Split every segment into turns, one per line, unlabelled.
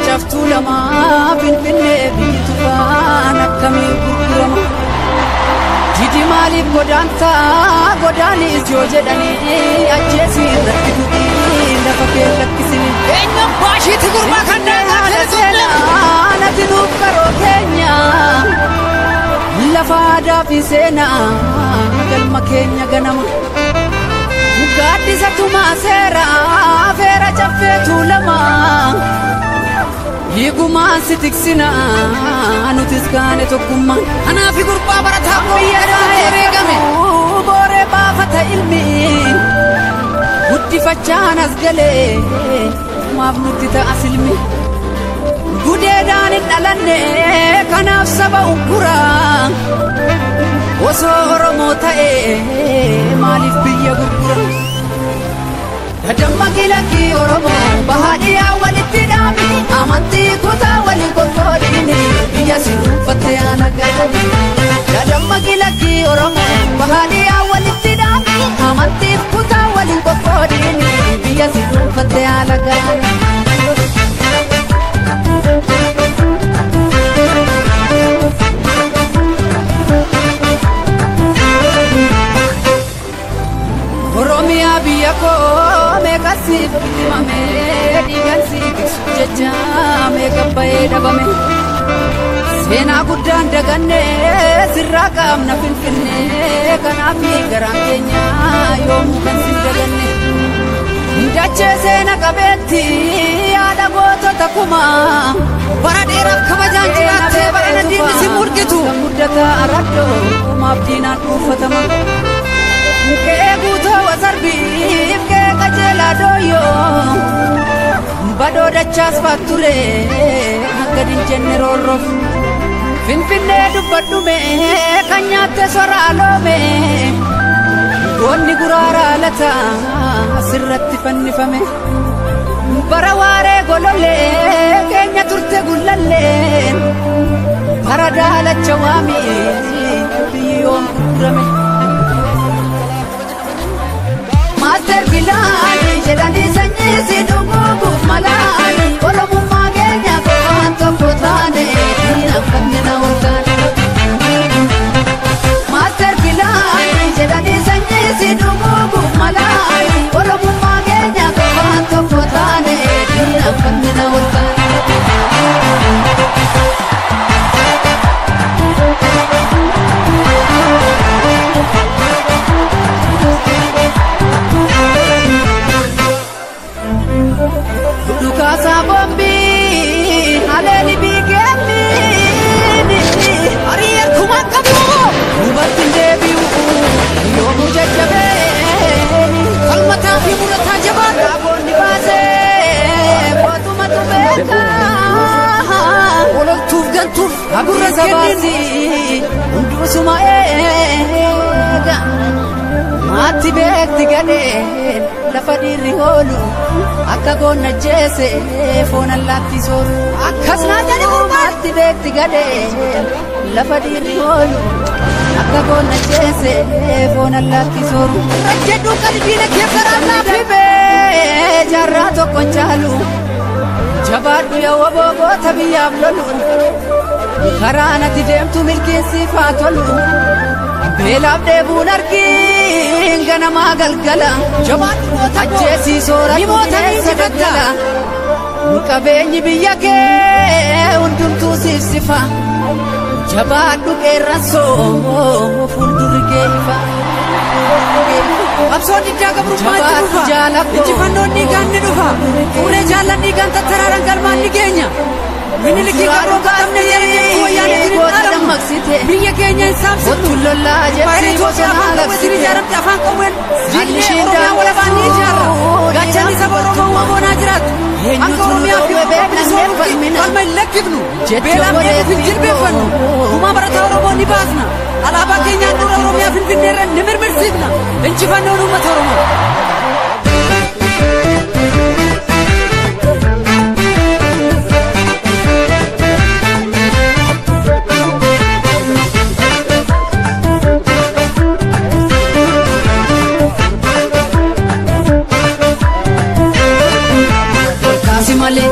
caftuu lamaa finfinnee biyyi tufaan akkamiin gurgurama. Didi maaliif godaanis yoo jedhanii ajjeesii irratti duudhii lafa kee lakkisini.
Eenyuun baashiitti gurbaa kan
seenaa nati nuuf karoo keenya lafa aadaa fi seenaa galma keenya ganama. Gaaddisa tumaa seeraa feera caffeetu lama hiigumaan si tiksina nutis kaane tokkummaan.
Kanaafi gurbaa barataa booyyeedhaa eeggame
booree baafata ilmi guddifachaan as galee maaf nutti ta'a silmi. Gudeedhaan hin dhalanne kanaaf saba ukkuraa osoo Oromoo ta'ee maaliif biyya gurgura. Dammaqi lakkii Oromoo bahaadhiyaa walitti dhaabni amantii kutaa waliin qoqqoodini biyya si dhuunfatte haala galani. Dammaqi lakkii Oromoo bahaadhiyaa walitti dhaabni amantii kutaa waliin qoqqoodini biyya si dhuunfatte haala galani. Oromiyaa biyya koo meeqa siif himame dhiigaan siif jecha meeqa bahee dhabame. Seenaa guddaan daganne sirraa qaamna finfinnee kanaaf garaan keenya yoomuu kan sin daganne. Dachee seena qabeetti yaada gootota kumaa
bara dheeraaf kabajaan jiraattee bara diinni si murgitu.
Muddata araddoo maaf diinaan dhuunfatama. Kee guutoo wasarbiif kee qajeelaa dooyyoo badoo dachaas faatture akka dinjenne roorroof. Finfinnee dubbadhume kan nyaatte soraa loome goonni guraaraa lata asirratti fannifame. Bara waaree golollee keenya turte gullalleen bara daalacha waamii biyyoon gurgurame. Master Bilani jedhanii sanyii si dhuguuf malaani Oromummaa keenya qofaan tokko taane diinaan kanneen hawwataan. Master Bilani jedhanii sanyii si dhuguuf malaani Oromummaa keenya qofaan tokko taane diinaan kanneen hawwataan. Dukasa bombi haleli bigemi
ariya kuma kabu
ubatin debiu yomu jajabe
kalmata fi murata jaban
abonni base botuma tubeka
olol tuf gantuf
abura sabasi undusuma ega mati bekti gade lafa dirri holu akka goonna jeese foon allaatti sooru.
Akkas naa jedhe
mati bekti gade lafa dirri holu akka goonna jeese foon allaatti sooru.
Jedhu qalbiina kee faraallaa fi
bee jaarraa tokkon caalu jabaadhu yaa waboota biyyaaf lolu karaa natti deemtu milkeessiif haa tolu. Beelaaf deebuun argiin ganamaa galgala ajjeesii soorata sagalgala. Qabeenyi biyya kee hundumtuu siif sifa jabaadhu qeerransoo fuuldurri kee ifa.
Absoon diddaa gabrummaatti dhufa injifannoon dhiigaan ni dhufa fuulee jaallan dhiigaan tattaraaraan galmaan ni geenya. Miniliki garuu qaamne yeroo wayyaanee
dammaqsite
biyya keenya hin saamsitu
lollaa
baay'ee Itoophiyaa waliin ijaaramte afaan qawween diinee Oromiyaa walabaan ni ijaarra gaachanni saba Oromoo wamoonaa jiraatu akka Oromiyaa fi Oromoo qalma hin lakkifnu beelaan deemuuf hin jilbeeffannu dhuma barataa Oromoo ni baasna alaabaa keenyaan dura Oromiyaa Finfinneerra ni mirmirsiifna injifannoon uummata Oromoo.
Simale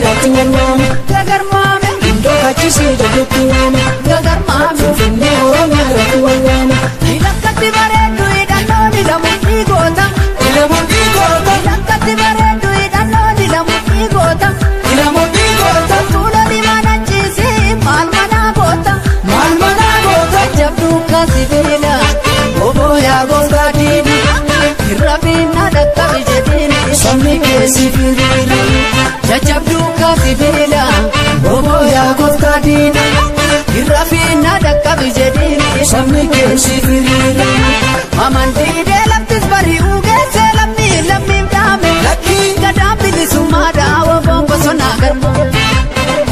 taati walwaama
gagarmaame
Indoo kaachisee jalatti waama
gagarmaame
Finfinnee Oromiyaa irratti walwaama
lakkatti bareeddu hidhannoon hidhamuun dhiigota
Ilamuun dhiigota
lakkatti bareeddu hidhannoon hidhamuun dhiigota
Ilamuun dhiigota
tuula diimaan ciisii maal manaa goota
Maal manaa goota
jabduu kaasibiila obooyaa gooftaa diina irra biinna dhaqqabi jedhiini
Sabni keessi firiira
jajjabduu kaasibiila
Obooyaa gooftaa diina
irra biinna dhaqqabi jedhiini
Sabni keessi firiira
amantiidee laftis bari'uu geessee lammiin dhaame
Lakkii
gadaan bilisummaa dhaawwa bombosonaa garbu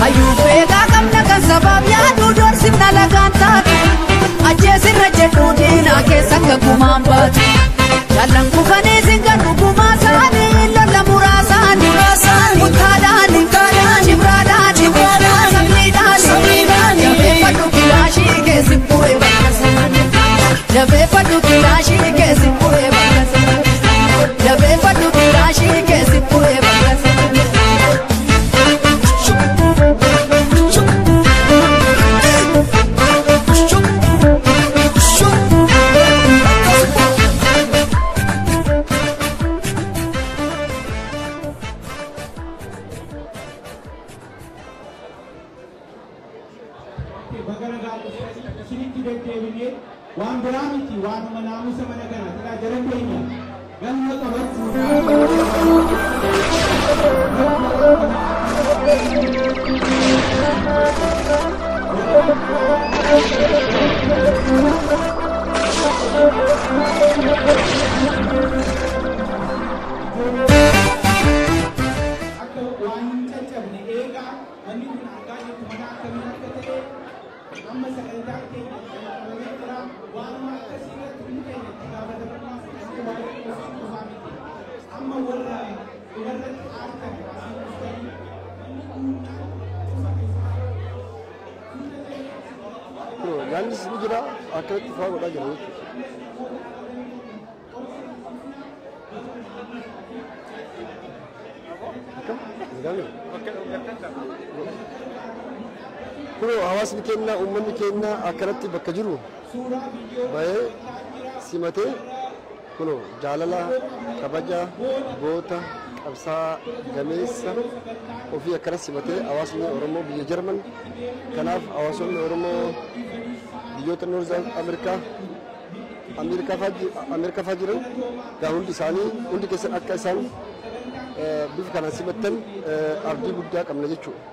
hayyuu beekaa qabna kan sabaaf yaaduu doorsifna lagaan taatu ajjeesirra jedhuu diinaa keessa akka gumaan baatu jallan kufanii singan dhugumaa isaanii lolla muraasaanii mutaadhaani cibraadhaani sabniidhaani jabeeffadhu kilaashii keessi bu'ee bakka isaanii jabeeffadhu kilaashii keessi bu'ee bakka isaanii jabeeffadhu kilaashii keessi bu'ee bakka isaanii.
waan biraa miti waanuma naamusa mana kana silaa jara keenya galma qabachuu akka waan caccabne eegaa manni kun argaa jirtu mana akkamii akka ta'e amma sagantaa keenya waanuma akkasii irratti hundi keenya itti gaafatamummaa fudhannee waa'ee ofii qofaa miti amma warra dubarratti aartan asii dhuftanii
Yaannis ni jira akkanatti fa'aa godhaa jira Kunoo hawaasni keenya uummanni keenya akkanatti bakka jiru bahee simatee kunoo jaalala kabaja goota qabsaa gameessa ofii akkana simatee hawaasni Oromoo biyya Jarman kanaaf hawaasonni Oromoo biyyoota Noorz Ameerikaa fa'aa jiran gaa hundi isaanii hundi keessan akka isaan bifa kanaan simattan abdii guddaa qabna jechuudha.